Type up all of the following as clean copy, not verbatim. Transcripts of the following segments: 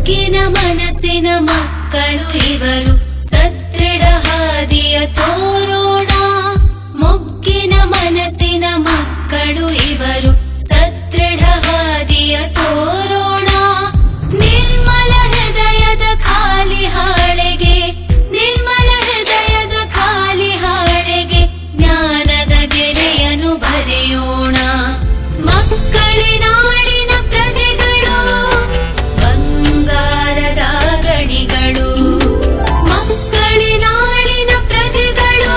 ಮೊಗ್ಗಿನ ಮನಸ್ಸಿನ ಮಕ್ಕಳು ಇವರು, ಸದೃಢ ಹಾದಿಯ ತೋರೋಣ. ಮೊಗ್ಗಿನ ಮನಸ್ಸಿನ ಮಕ್ಕಳು ಇವರು, ಸದೃಢ ಹಾದಿಯ ತೋರೋಣ. ನಿರ್ಮಲ ಹೃದಯದ ಖಾಲಿ ಹಾಳೆಗೆ, ನಿರ್ಮಲ ಹೃದಯದ ಖಾಲಿ ಹಾಳೆಗೆ ಜ್ಞಾನದ ಗೆರೆಯನ್ನು ಬರೆಯೋಣ. ಮಕ್ಕಳಿನಾಳಿನ ಪ್ರಜೆಗಳು, ಬಂಗಾರದ ಗಣಿಗಳು. ಮಕ್ಕಳಿನಾಳಿನ ಪ್ರಜೆಗಳು,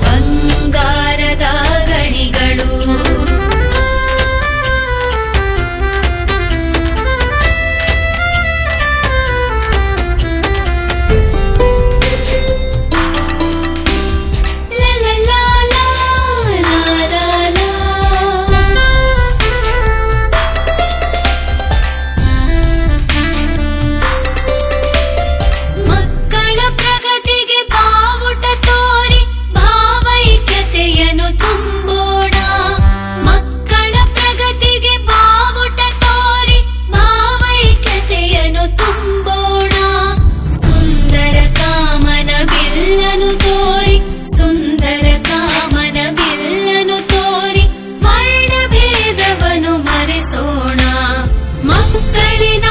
ಬಂಗಾರದ ಗಣಿಗಳು. ಮಕ್ಕಳ ಪ್ರಗತಿಗೆ ಬಾವುಟ ತೋರಿ ಭಾವೈಕ್ಯತೆಯನ್ನು ತುಂಬೋಣ. ಮಕ್ಕಳ ಪ್ರಗತಿಗೆ ಬಾವುಟ ತೋರಿ ಭಾವೈಕ್ಯತೆಯನ್ನು ತುಂಬೋಣ. ಸುಂದರ ಕಾಮನ ಬಿಲ್ಲನು ತೋರಿ, ಸುಂದರ ಕಾಮನ ಬಿಲ್ಲನು ತೋರಿ ವರ್ಣ ಭೇದವನ್ನು ಮರೆಸೋಣ. ಮಕ್ಕಳಿನ